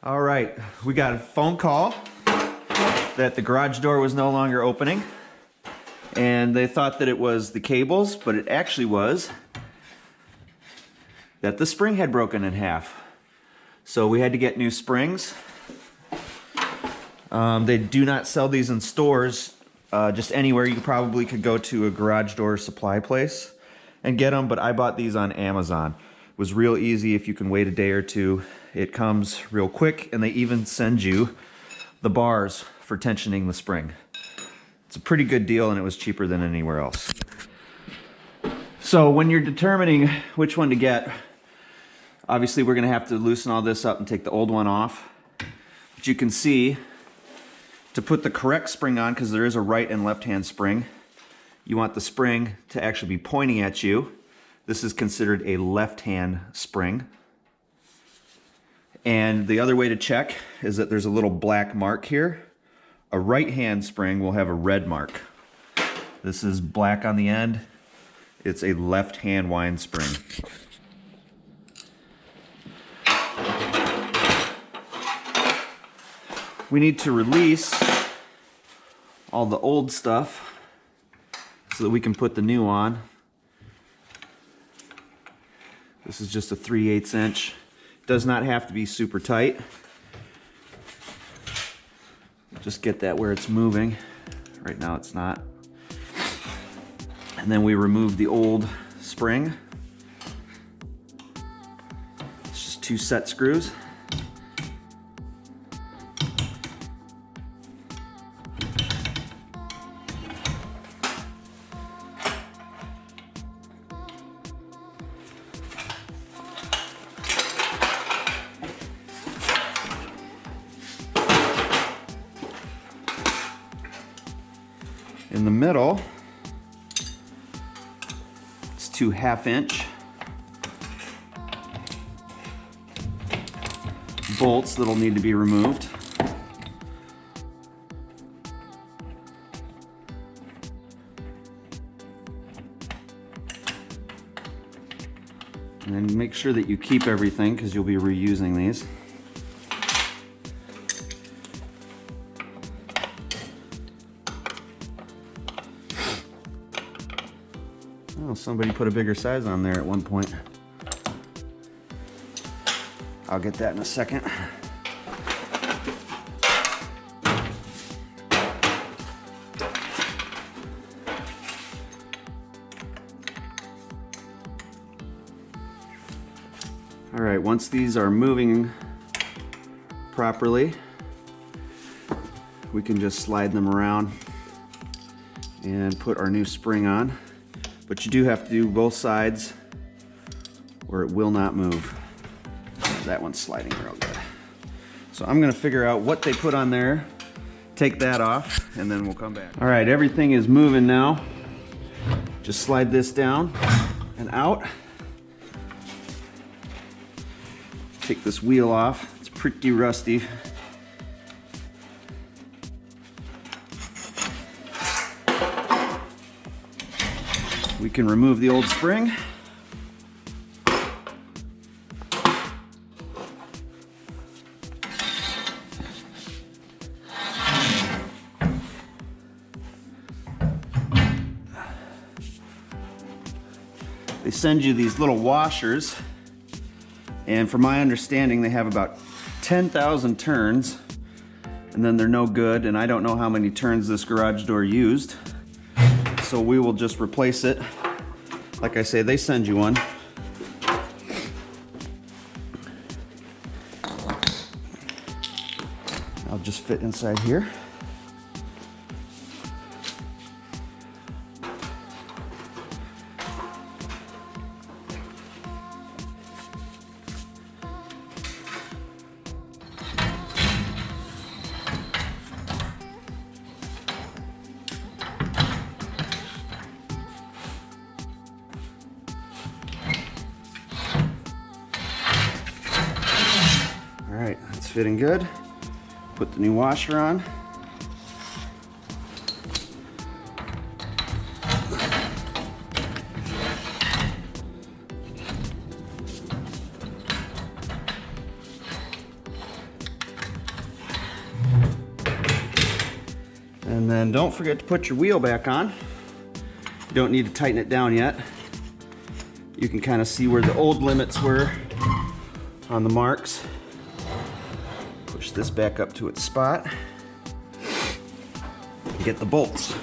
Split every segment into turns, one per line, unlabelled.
All right, we got a phone call that the garage door was no longer opening, and they thought that it was the cables, but it actually was that the spring had broken in half. So we had to get new springs. They do not sell these in stores, just anywhere. You probably could go to a garage door supply place and get them, but I bought these on Amazon. It was real easy if you can wait a day or two. It comes real quick, and they even send you the bars for tensioning the spring. It's a pretty good deal, and it was cheaper than anywhere else. So when you're determining which one to get, obviously we're gonna have to loosen all this up and take the old one off. But you can see, to put the correct spring on, because there is a right and left hand spring, you want the spring to actually be pointing at you. This is considered a left hand spring. And the other way to check is that there's a little black mark here. A right hand spring will have a red mark. This is black on the end. It's a left hand wind spring. We need to release all the old stuff so that we can put the new on. This is just a 3/8 inch. Does not have to be super tight. Just get that where it's moving. Right now it's not. And then we remove the old spring. It's just 2 set screws. In the middle, it's 2 1/2 inch bolts that'll need to be removed. And then make sure that you keep everything because you'll be reusing these. Oh, somebody put a bigger size on there at one point. I'll get that in a second. All right, once these are moving properly, we can just slide them around and put our new spring on. But you do have to do both sides or it will not move. That one's sliding real good. So I'm gonna figure out what they put on there, take that off, and then we'll come back. All right, everything is moving now. Just slide this down and out. Take this wheel off. It's pretty rusty. We can remove the old spring. They send you these little washers, and from my understanding they have about 10,000 turns, and then they're no good, and I don't know how many turns this garage door used. So we will just replace it. Like I say, they send you one. I'll just fit inside here. All right, that's fitting good. Put the new washer on.
And then don't forget to put your wheel back on. You don't need to tighten it down yet. You can kind of see where the old limits were on the marks. Push this back up to its spot. Get the bolts.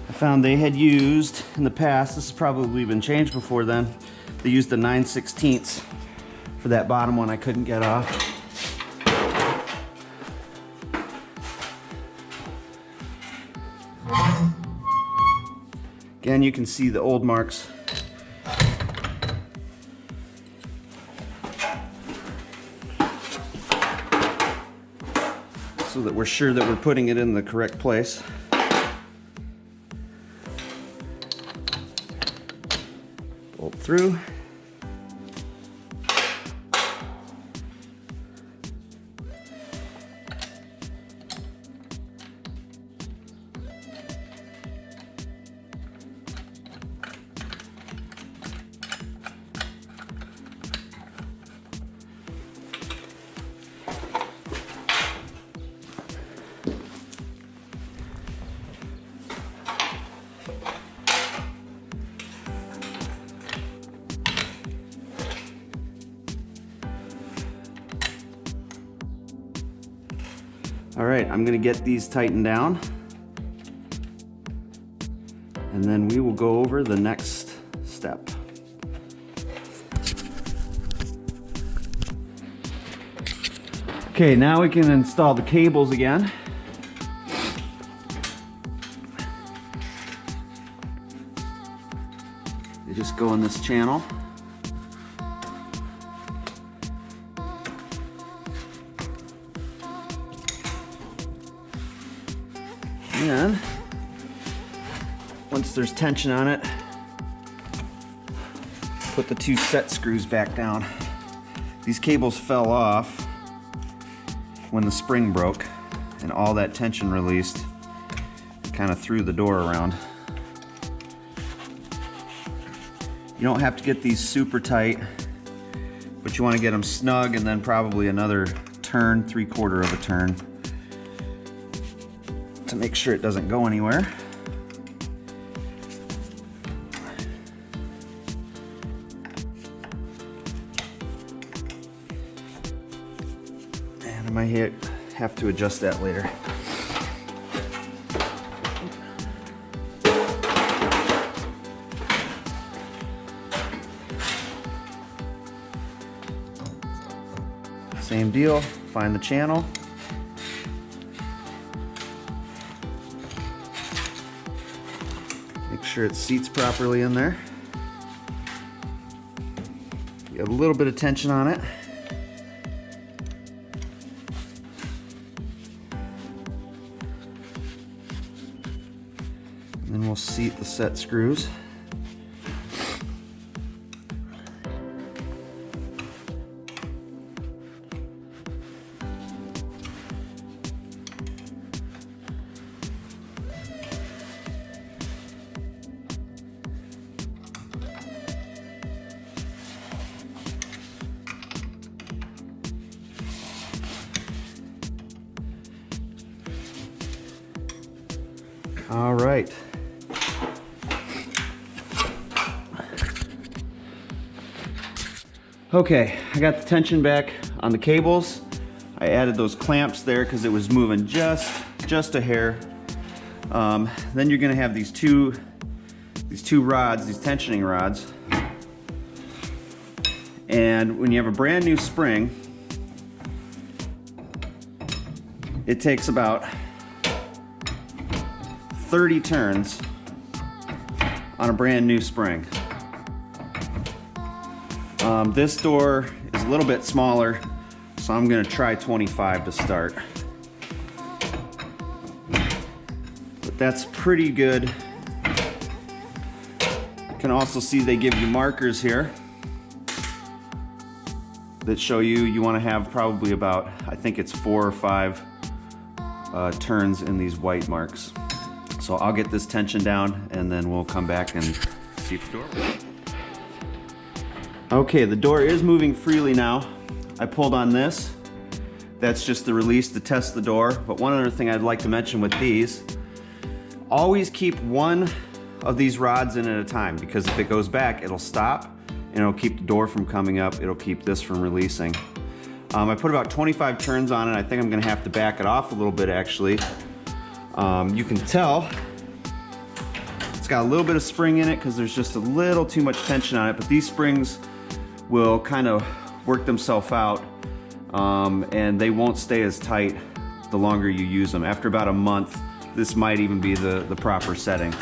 I found they had used in the past, this has probably been changed before then, they used the 9/16 for that bottom one I couldn't get off. Again, you can see the old marks. So that we're sure that we're putting it in the correct place. Bolt through. All right, I'm gonna get these tightened down, and then we will go over the next step. Okay, now we can install the cables again. They just go in this channel. And once there's tension on it, put the 2 set screws back down. These cables fell off when the spring broke, and all that tension released, kind of threw the door around. You don't have to get these super tight, but you want to get them snug, and then probably another turn, 3/4 of a turn, to make sure it doesn't go anywhere. And I might have to adjust that later. Same deal, find the channel. Make sure it seats properly in there. Get a little bit of tension on it. And then we'll seat the set screws. All right. Okay, I got the tension back on the cables. I added those clamps there because it was moving just a hair. Then you're gonna have these two rods, these tensioning rods. And when you have a brand new spring, it takes about 30 turns on a brand new spring. This door is a little bit smaller, so I'm gonna try 25 to start. But that's pretty good. You can also see they give you markers here that show you want to have probably about, I think it's 4 or 5 turns in these white marks. So I'll get this tension down and then we'll come back and see if the door works. Okay, the door is moving freely now. I pulled on this. That's just the release to test the door. But one other thing I'd like to mention with these, always keep one of these rods in at a time, because if it goes back, it'll stop and it'll keep the door from coming up. It'll keep this from releasing. I put about 25 turns on it. I think I'm gonna have to back it off a little bit actually. You can tell it's got a little bit of spring in it because there's just a little too much tension on it, but these springs will kind of work themselves out and they won't stay as tight the longer you use them. After about a month, this might even be the proper setting.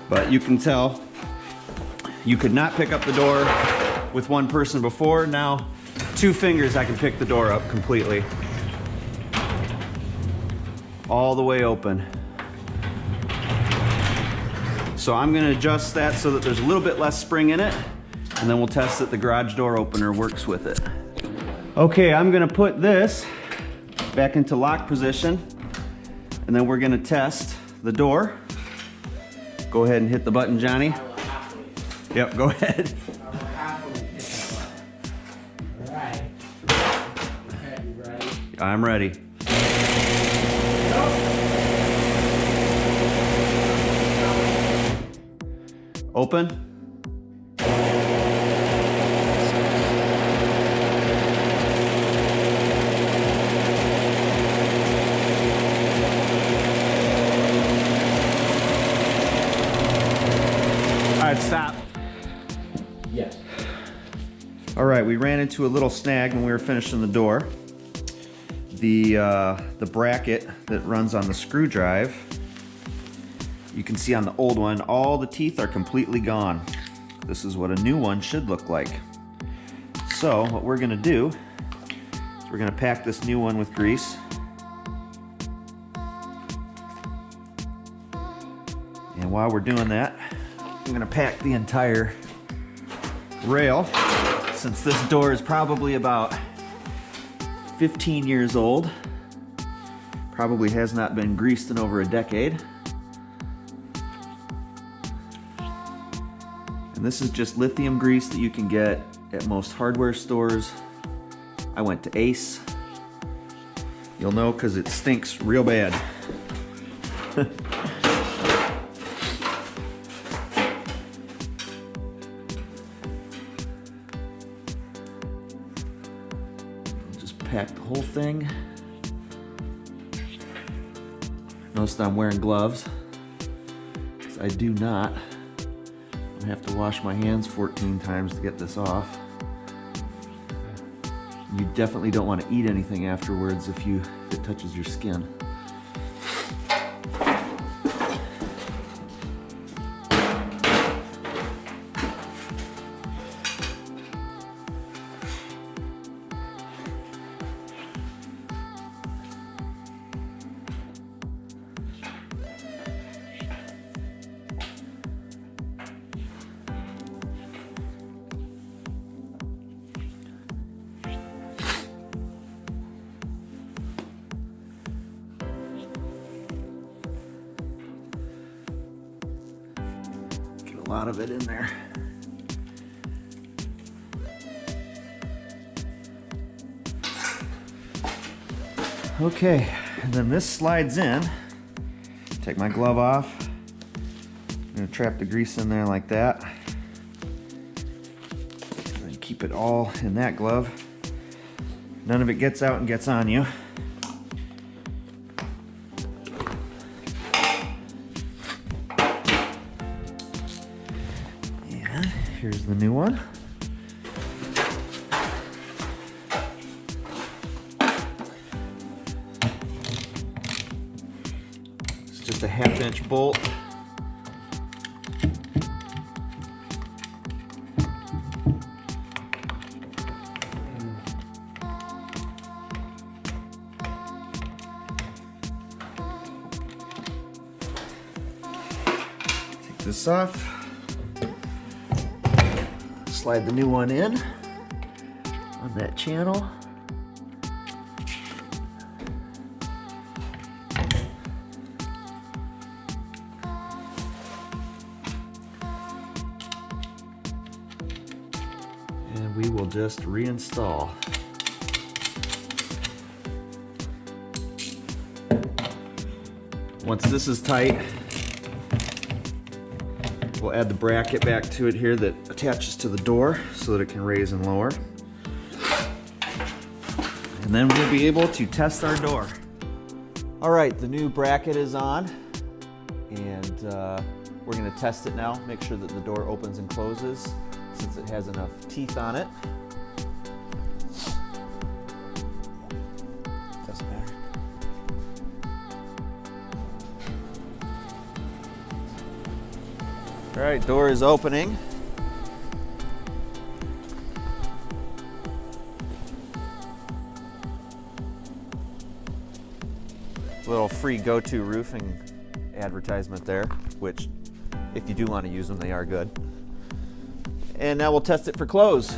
But you can tell you could not pick up the door with one person before. Now, 2 fingers, I can pick the door up completely. All the way open. So I'm gonna adjust that so that there's a little bit less spring in it, and then we'll test that the garage door opener works with it. Okay, I'm gonna put this back into lock position, and then we're gonna test the door. Go ahead and hit the button, Johnny. Yep, go ahead. I'm ready. Open. All right, stop.
Yes.
All right, we ran into a little snag when we were finishing the door. The bracket that runs on the screw drive, you can see on the old one, all the teeth are completely gone. This is what a new one should look like. So what we're gonna do is we're gonna pack this new one with grease. And while we're doing that, I'm gonna pack the entire rail. Since this door is probably about 15 years old, probably has not been greased in over a decade. And this is just lithium grease that you can get at most hardware stores. I went to Ace. You'll know because it stinks real bad. Just pack the whole thing. Notice that I'm wearing gloves, because I do not. I have to wash my hands 14 times to get this off. You definitely don't want to eat anything afterwards if it touches your skin. A lot of it in there. Okay, and then this slides in. Take my glove off. I'm gonna trap the grease in there like that. And then keep it all in that glove. None of it gets out and gets on you. Here's the new one. It's just a 1/2-inch bolt. Take this off. Slide the new one in on that channel. And we will just reinstall. Once this is tight, we'll add the bracket back to it here that attaches to the door so that it can raise and lower. And then we'll be able to test our door. All right, the new bracket is on, and we're gonna test it now, make sure that the door opens and closes since it has enough teeth on it. Doesn't matter. All right, door is opening. Little free go-to roofing advertisement there, which if you do want to use them, they are good. And now we'll test it for close.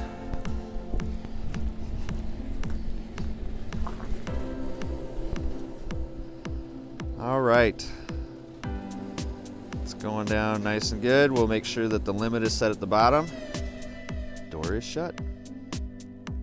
All right. It's going down nice and good. We'll make sure that the limit is set at the bottom. Door is shut.